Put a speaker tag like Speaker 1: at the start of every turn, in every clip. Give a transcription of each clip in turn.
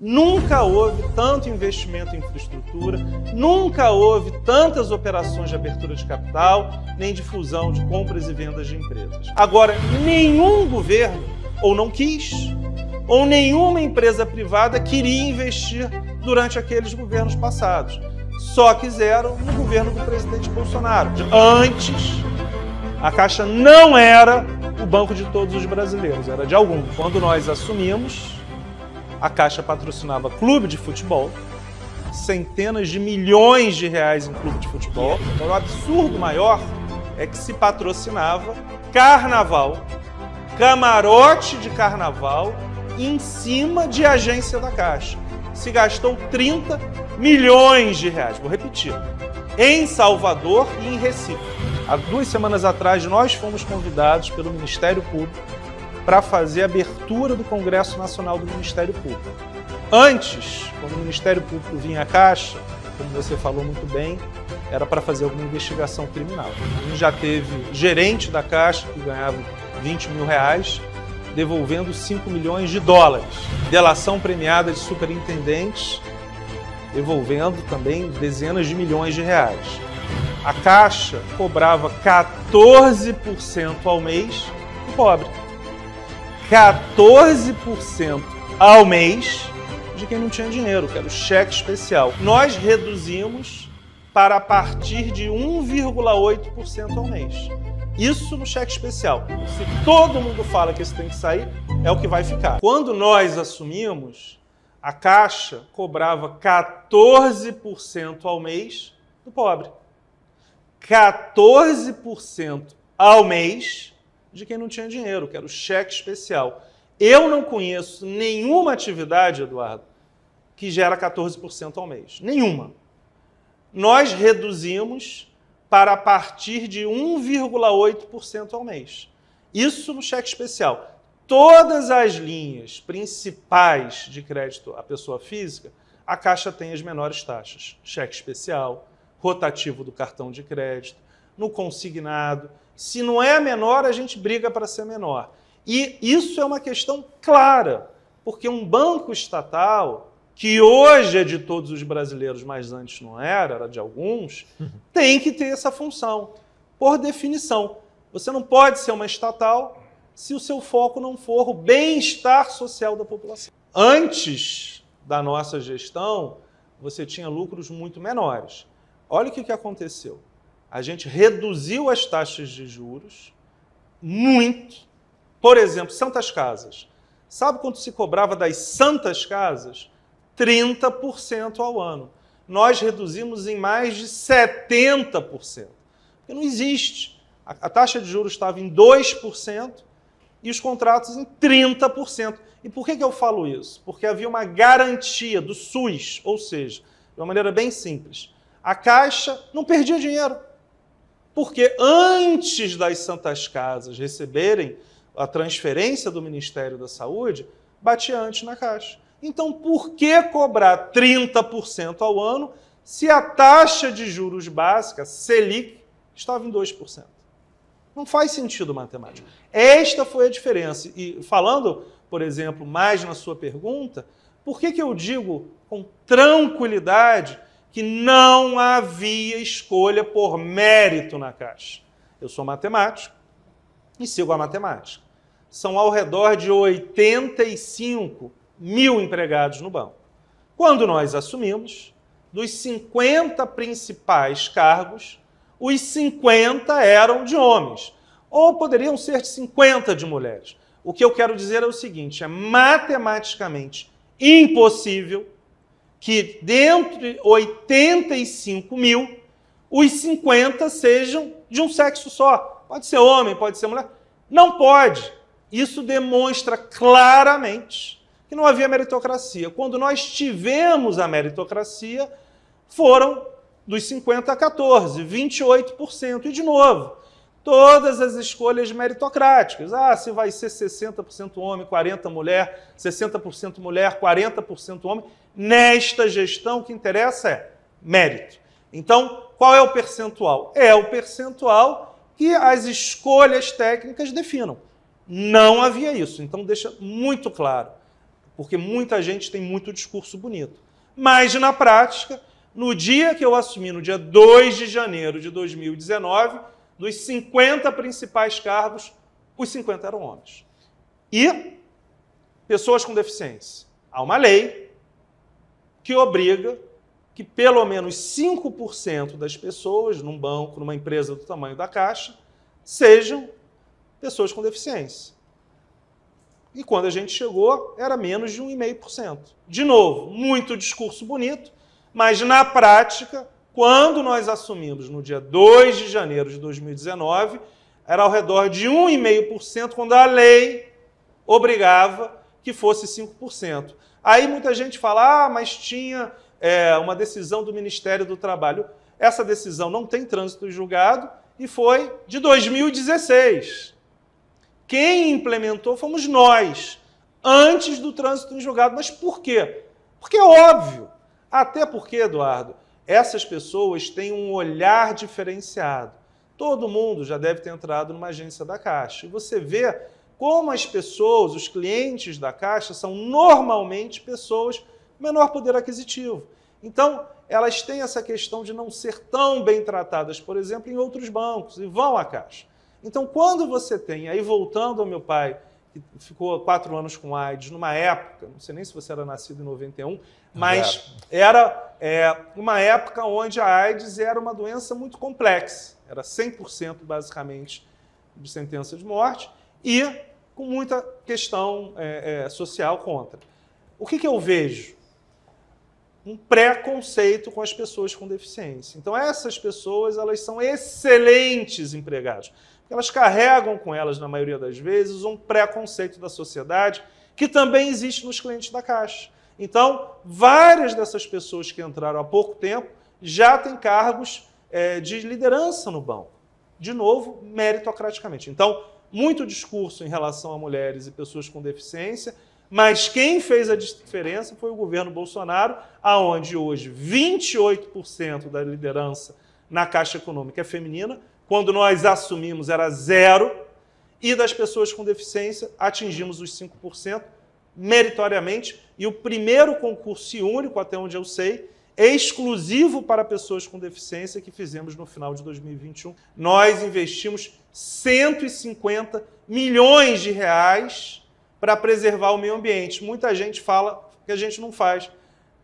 Speaker 1: Nunca houve tanto investimento em infraestrutura, nunca houve tantas operações de abertura de capital, nem de fusão de compras e vendas de empresas. Agora, nenhum governo ou não quis, ou nenhuma empresa privada queria investir durante aqueles governos passados. Só quiseram no governo do presidente Bolsonaro. Antes, a Caixa não era o banco de todos os brasileiros, era de alguns. Quando nós assumimos, a Caixa patrocinava clube de futebol, centenas de milhões de reais em clube de futebol. O absurdo maior é que se patrocinava carnaval, camarote de carnaval, em cima de agência da Caixa. Se gastou 30 milhões de reais, vou repetir, em Salvador e em Recife. Há 2 semanas atrás, nós fomos convidados pelo Ministério Público para fazer a abertura do Congresso Nacional do Ministério Público. Antes, quando o Ministério Público vinha à Caixa, como você falou muito bem, era para fazer alguma investigação criminal. A gente já teve gerente da Caixa que ganhava 20 mil reais, devolvendo 5 milhões de dólares. Delação premiada de superintendentes, devolvendo também dezenas de milhões de reais. A Caixa cobrava 14% ao mês do pobre. 14% ao mês de quem não tinha dinheiro, que era o cheque especial. Nós reduzimos para a partir de 1,8% ao mês. Isso no cheque especial. Se todo mundo fala que isso tem que sair, é o que vai ficar. Quando nós assumimos, a Caixa cobrava 14% ao mês do pobre. 14% ao mês de quem não tinha dinheiro, que era o cheque especial. Eu não conheço nenhuma atividade, Eduardo, que gera 14% ao mês. Nenhuma. Nós reduzimos para a partir de 1,8% ao mês. Isso no cheque especial. Todas as linhas principais de crédito à pessoa física, a Caixa tem as menores taxas. Cheque especial, rotativo do cartão de crédito, no consignado. Se não é menor, a gente briga para ser menor. E isso é uma questão clara, porque um banco estatal, que hoje é de todos os brasileiros, mas antes não era de alguns, tem que ter essa função, por definição. Você não pode ser uma estatal se o seu foco não for o bem-estar social da população. Antes da nossa gestão, você tinha lucros muito menores. Olha o que aconteceu. A gente reduziu as taxas de juros muito. Por exemplo, Santas Casas. Sabe quanto se cobrava das Santas Casas? 30% ao ano. Nós reduzimos em mais de 70%. Porque não existe. A taxa de juros estava em 2% e os contratos em 30%. E por que eu falo isso? Porque havia uma garantia do SUS, ou seja, de uma maneira bem simples, a Caixa não perdia dinheiro. Porque antes das Santas Casas receberem a transferência do Ministério da Saúde, batia antes na Caixa. Então, por que cobrar 30% ao ano se a taxa de juros básica, Selic, estava em 2%? Não faz sentido matemático. Esta foi a diferença. E falando, por exemplo, mais na sua pergunta, por que eu digo com tranquilidade que não havia escolha por mérito na Caixa? Eu sou matemático e sigo a matemática. São ao redor de 85 mil empregados no banco. Quando nós assumimos, dos 50 principais cargos, os 50 eram de homens, ou poderiam ser de 50 de mulheres. O que eu quero dizer é o seguinte, é matematicamente impossível que dentre 85 mil, os 50 sejam de um sexo só. Pode ser homem, pode ser mulher. Não pode. Isso demonstra claramente que não havia meritocracia. Quando nós tivemos a meritocracia, foram dos 50 a 14, 28%. E, de novo, todas as escolhas meritocráticas. Se vai ser 60% homem, 40% mulher, 60% mulher, 40% homem. Nesta gestão, o que interessa é mérito. Então, qual é o percentual? É o percentual que as escolhas técnicas definam. Não havia isso. Então, deixa muito claro. porque muita gente tem muito discurso bonito. Mas, na prática, no dia que eu assumi, no dia 2 de janeiro de 2019, dos 50 principais cargos, os 50 eram homens. E pessoas com deficiência. Há uma lei que obriga que pelo menos 5% das pessoas num banco, numa empresa do tamanho da Caixa, sejam pessoas com deficiência. E quando a gente chegou, era menos de 1,5%. De novo, muito discurso bonito, mas na prática, quando nós assumimos no dia 2 de janeiro de 2019, era ao redor de 1,5%, quando a lei obrigava que fosse 5%. Aí muita gente fala, mas tinha uma decisão do Ministério do Trabalho. Essa decisão não tem trânsito em julgado e foi de 2016. Quem implementou fomos nós, antes do trânsito em julgado. Mas por quê? Porque é óbvio. Até porque, Eduardo, essas pessoas têm um olhar diferenciado. Todo mundo já deve ter entrado numa agência da Caixa. E você vê como as pessoas, os clientes da Caixa, são normalmente pessoas com menor poder aquisitivo. Então, elas têm essa questão de não ser tão bem tratadas, por exemplo, em outros bancos, e vão à Caixa. Então, quando você tem, aí voltando ao meu pai, que ficou 4 anos com AIDS, numa época, não sei nem se você era nascido em 91, mas era uma época onde a AIDS era uma doença muito complexa. Era 100% basicamente de sentença de morte e com muita questão social contra. O que eu vejo? Um preconceito com as pessoas com deficiência. Então, essas pessoas, elas são excelentes empregados. Elas carregam com elas, na maioria das vezes, um preconceito da sociedade que também existe nos clientes da Caixa. Então, várias dessas pessoas que entraram há pouco tempo já têm cargos de liderança no banco. De novo, meritocraticamente. Então, muito discurso em relação a mulheres e pessoas com deficiência, mas quem fez a diferença foi o governo Bolsonaro, aonde hoje 28% da liderança na Caixa Econômica é feminina, quando nós assumimos era 0%, e das pessoas com deficiência atingimos os 5% meritoriamente, e o primeiro concurso e único, até onde eu sei, exclusivo para pessoas com deficiência que fizemos no final de 2021. Nós investimos 150 milhões de reais para preservar o meio ambiente. Muita gente fala que a gente não faz,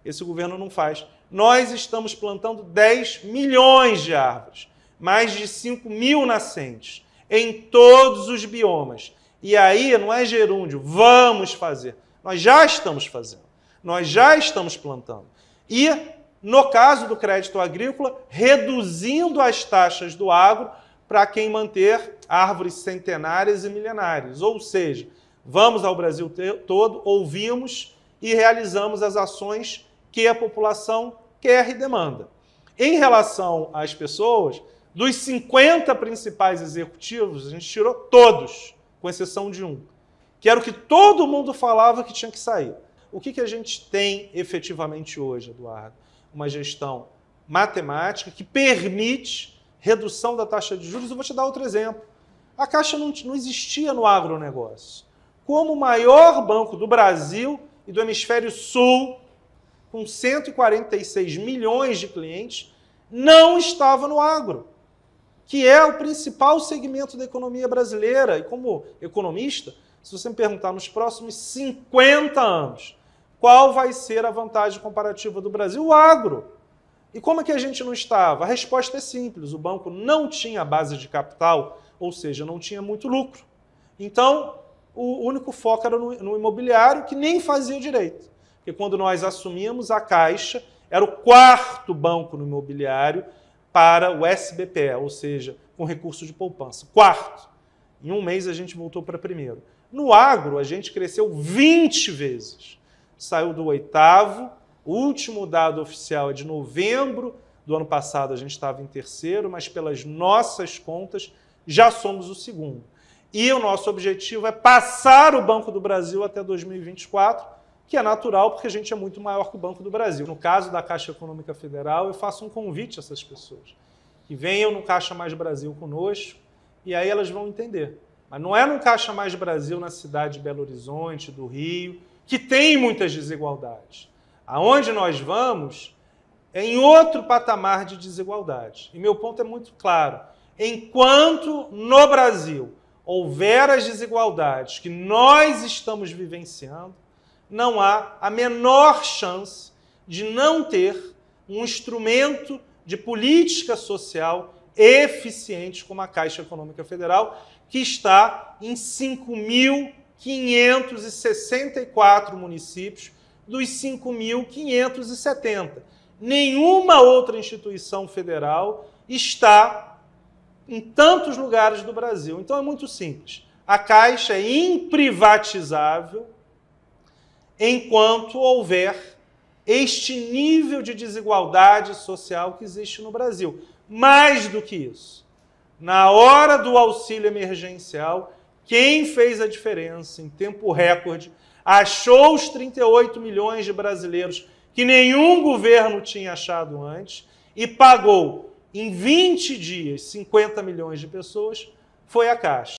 Speaker 1: esse governo não faz. Nós estamos plantando 10 milhões de árvores, mais de 5 mil nascentes, em todos os biomas. E aí não é gerúndio, vamos fazer. Nós já estamos fazendo, nós já estamos plantando. E, no caso do crédito agrícola, reduzindo as taxas do agro para quem manter árvores centenárias e milenárias. Ou seja, vamos ao Brasil todo, ouvimos e realizamos as ações que a população quer e demanda. Em relação às pessoas, dos 50 principais executivos, a gente tirou todos, com exceção de um, que era o que todo mundo falava que tinha que sair. O que a gente tem efetivamente hoje, Eduardo? Uma gestão matemática que permite redução da taxa de juros. Eu vou te dar outro exemplo. A Caixa não existia no agronegócio. Como o maior banco do Brasil e do Hemisfério Sul, com 146 milhões de clientes, não estava no agro, que é o principal segmento da economia brasileira. E como economista, se você me perguntar nos próximos 50 anos, qual vai ser a vantagem comparativa do Brasil? O agro. E como é que a gente não estava? A resposta é simples, o banco não tinha base de capital, ou seja, não tinha muito lucro. Então, o único foco era no imobiliário, que nem fazia direito. Porque quando nós assumimos, a Caixa era o 4º banco no imobiliário para o SBPE, ou seja, com recurso de poupança. 4º. Em um mês a gente voltou para 1º. No agro, a gente cresceu 20 vezes. Saiu do 8º, o último dado oficial é de novembro do ano passado, a gente estava em 3º, mas pelas nossas contas já somos o 2º. E o nosso objetivo é passar o Banco do Brasil até 2024, que é natural porque a gente é muito maior que o Banco do Brasil. No caso da Caixa Econômica Federal, eu faço um convite a essas pessoas, que venham no Caixa Mais Brasil conosco, e aí elas vão entender. Mas não é no Caixa Mais Brasil na cidade de Belo Horizonte, do Rio, que tem muitas desigualdades. Aonde nós vamos é em outro patamar de desigualdade. E meu ponto é muito claro. Enquanto no Brasil houver as desigualdades que nós estamos vivenciando, não há a menor chance de não ter um instrumento de política social eficiente como a Caixa Econômica Federal, que está em 5.564 municípios dos 5.570. Nenhuma outra instituição federal está em tantos lugares do Brasil. Então é muito simples. A Caixa é imprivatizável enquanto houver este nível de desigualdade social que existe no Brasil. Mais do que isso, na hora do auxílio emergencial, quem fez a diferença em tempo recorde, achou os 38 milhões de brasileiros que nenhum governo tinha achado antes e pagou em 20 dias 50 milhões de pessoas, foi a Caixa.